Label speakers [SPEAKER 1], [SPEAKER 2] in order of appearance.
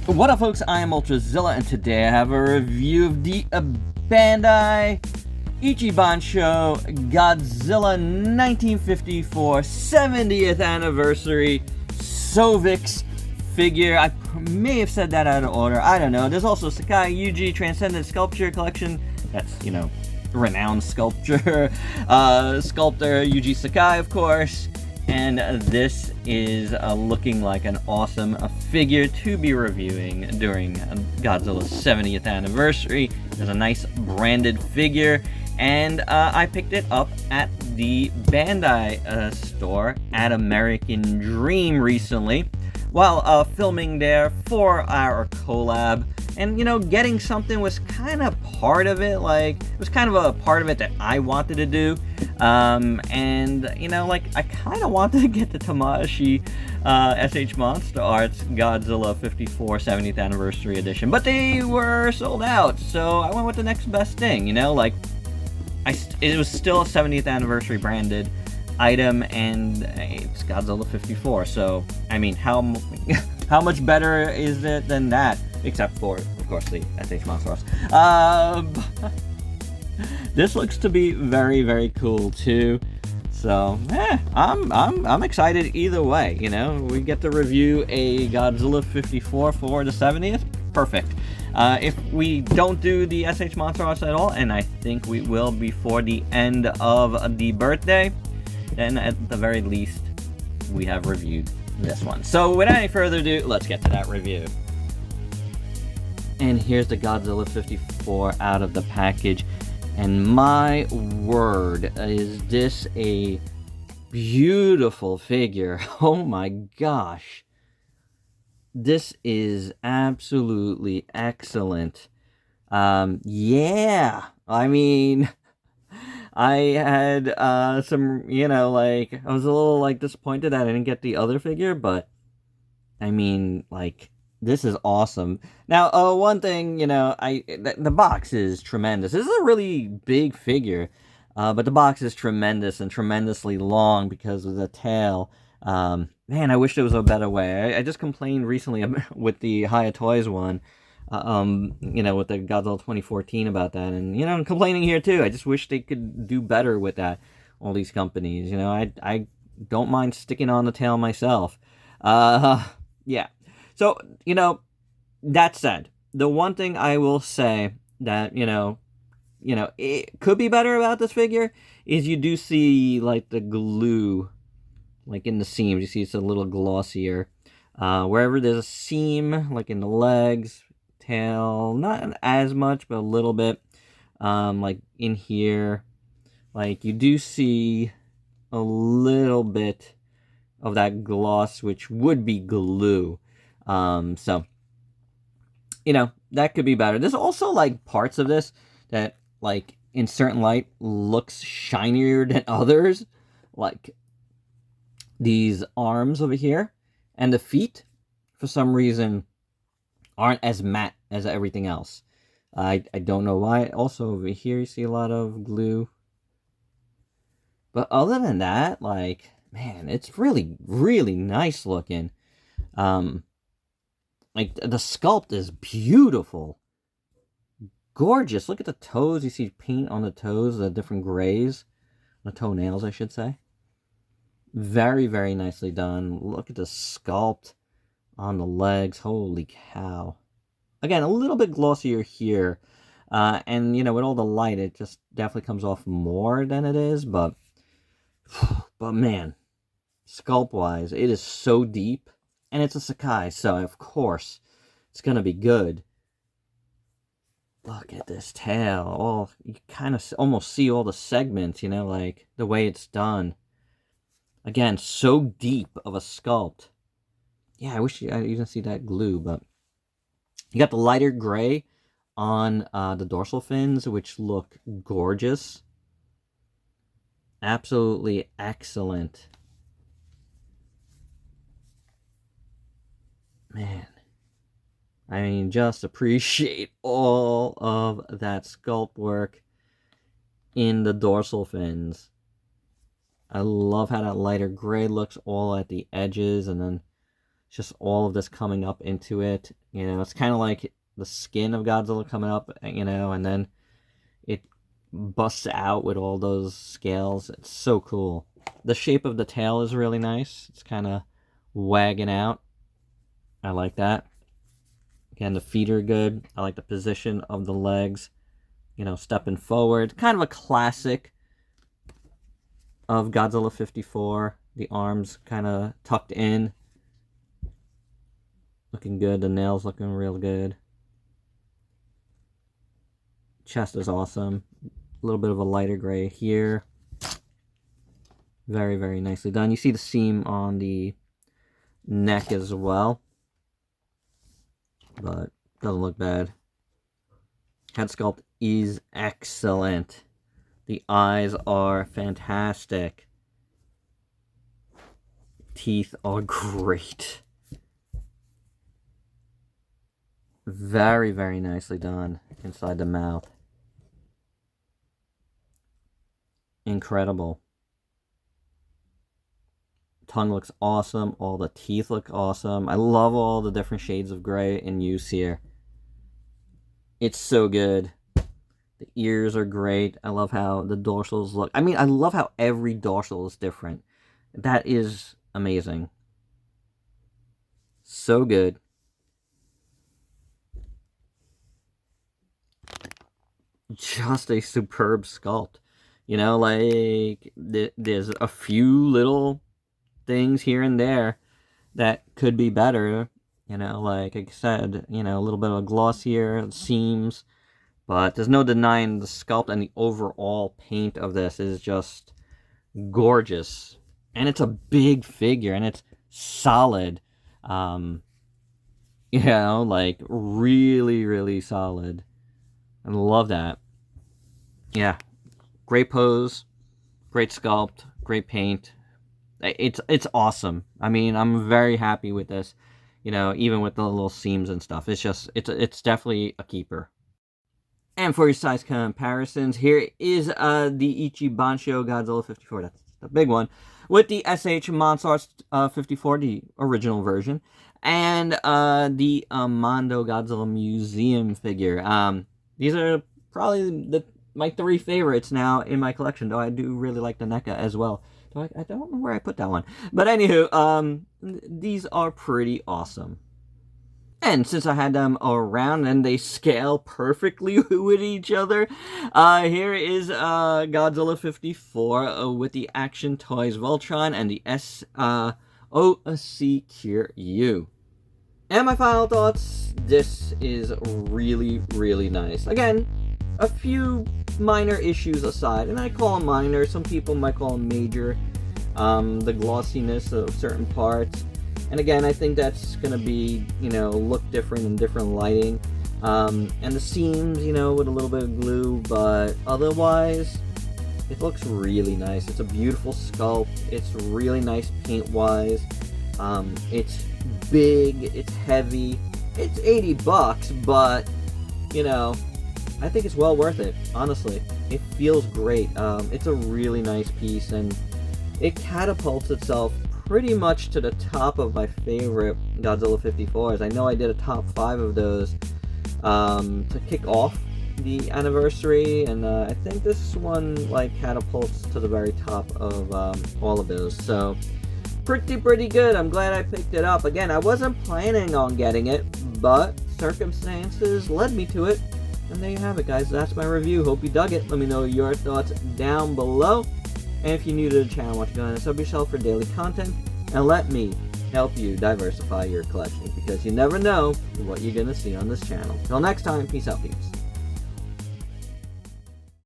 [SPEAKER 1] What up, folks? I am Ultrazilla, and today I have a review of the Bandai ICHIBANSHO Godzilla 1954 70th Anniversary SOFVICS figure. I may have said that out of order. I don't know. There's also Sakai Yuji Transcendent Sculpture Collection. That's, renowned sculpture. Sculptor Yuji Sakai, of course. And this is looking like an awesome figure to be reviewing during Godzilla's 70th anniversary. There's a nice branded figure, and I picked it up at the Bandai store at American Dream recently while filming there for our collab. And, getting something was kind of part of it. Like, it was kind of a part of it that I wanted to do. And, I kind of wanted to get the Tamashi SH Monster Arts Godzilla 54 70th Anniversary Edition. But they were sold out, so I went with the next best thing, it was still a 70th Anniversary branded item, and it's Godzilla 54. So, how much better is it than that? Except for, of course, the SH Monster Arts. This looks to be very, very cool too. So, I'm excited either way. We get to review a Godzilla 54 for the 70th. Perfect. If we don't do the SH Monster Arts at all, and I think we will before the end of the birthday, then at the very least, we have reviewed this one. So, without any further ado, let's get to that review. And here's the Godzilla 54 out of the package. And my word, is this a beautiful figure. Oh my gosh. This is absolutely excellent. Yeah. I had some, I was a little disappointed that I didn't get the other figure, but this is awesome. Now, one thing, the box is tremendous. This is a really big figure, but the box is tremendous and tremendously long because of the tail. Man, I wish there was a better way. I just complained recently with the ICHIBANSHO one, with the Godzilla 2014 about that, and I'm complaining here too. I just wish they could do better with that. All these companies, I don't mind sticking on the tail myself. Yeah. So, that said, the one thing I will say that, it could be better about this figure is you do see, the glue, in the seams. You see it's a little glossier. Wherever there's a seam, in the legs, tail, not as much, but a little bit, in here, you do see a little bit of that gloss, which would be glue. So, that could be better. There's also, parts of this that, in certain light, looks shinier than others. Like, these arms over here. And the feet, for some reason, aren't as matte as everything else. I don't know why. Also, over here, you see a lot of glue. But other than that, man, it's really, really nice looking. The sculpt is beautiful. Gorgeous. Look at the toes. You see paint on the toes, the different grays. The toenails, I should say. Very, very nicely done. Look at the sculpt on the legs. Holy cow. Again, a little bit glossier here. And, with all the light, it just definitely comes off more than it is. But man, sculpt-wise, it is so deep. And it's a Sakai, so of course it's going to be good. Look at this tail. Oh, you kind of almost see all the segments, the way it's done. Again, so deep of a sculpt. Yeah, I wish you didn't see that glue, but you got the lighter gray on the dorsal fins, which look gorgeous. Absolutely excellent. Man, just appreciate all of that sculpt work in the dorsal fins. I love how that lighter gray looks all at the edges, and then Just all of this coming up into it. You know, it's kind of like the skin of Godzilla coming up, you know, and then it busts out with all those scales. It's so cool. The shape of the tail is really nice. It's kind of wagging out. I like that. Again, the feet are good. I like the position of the legs, you know, stepping forward. Kind of a classic of Godzilla 54. The arms kind of tucked in. Looking good. The nails looking real good. Chest is awesome. A little bit of a lighter gray here. Very, very nicely done. You see the seam on the neck as well, but doesn't look bad. Head sculpt is excellent. The eyes are fantastic. Teeth are great. Very, very nicely done inside the mouth. Incredible. Tongue looks awesome. All the teeth look awesome. I love all the different shades of gray in use here. It's so good. The ears are great. I love how the dorsals look. I mean, I love how every dorsal is different. That is amazing. So good. Just a superb sculpt. You know, like, there's a few little things here and there that could be better. You know, like I said, you know, a little bit of gloss here, seams. But there's no denying the sculpt and the overall paint of this is just gorgeous. And it's a big figure, and it's solid. You know, like, really, really solid. I love that. Yeah. Great pose. Great sculpt. Great paint. It's awesome. I mean, I'm very happy with this. You know, even with the little seams and stuff. It's just, it's definitely a keeper. And for your size comparisons, here is the ICHIBANSHO Godzilla 54. That's the big one. With the SH Monsars 54, the original version. And the Mondo Godzilla Museum figure. These are probably my three favorites now in my collection. Though I do really like the NECA as well. I don't know where I put that one. But anywho, these are pretty awesome. And since I had them around and they scale perfectly with each other, here is Godzilla 54 with the Action Toys Voltron and the SOC Kiryu. And my final thoughts, this is really, really nice. Again, a few minor issues aside, and I call them minor, some people might call them major, the glossiness of certain parts, and again, I think that's going to be, you know, look different in different lighting, and the seams, you know, with a little bit of glue, but otherwise, it looks really nice. It's a beautiful sculpt, it's really nice paint-wise, it's big, it's heavy, it's $80, but, you know, I think it's well worth it, honestly. It feels great. It's a really nice piece, and it catapults itself pretty much to the top of my favorite Godzilla 54s. I know I did a top 5 of those to kick off the anniversary, and I think this one like catapults to the very top of all of those. So pretty good. I'm glad I picked it up. Again, I wasn't planning on getting it, but circumstances led me to it. And there you have it, guys. That's my review. Hope you dug it. Let me know your thoughts down below. And if you're new to the channel, watch, go ahead and sub yourself for daily content. And let me help you diversify your collection, because you never know what you're going to see on this channel. Till next time, peace out, peeps.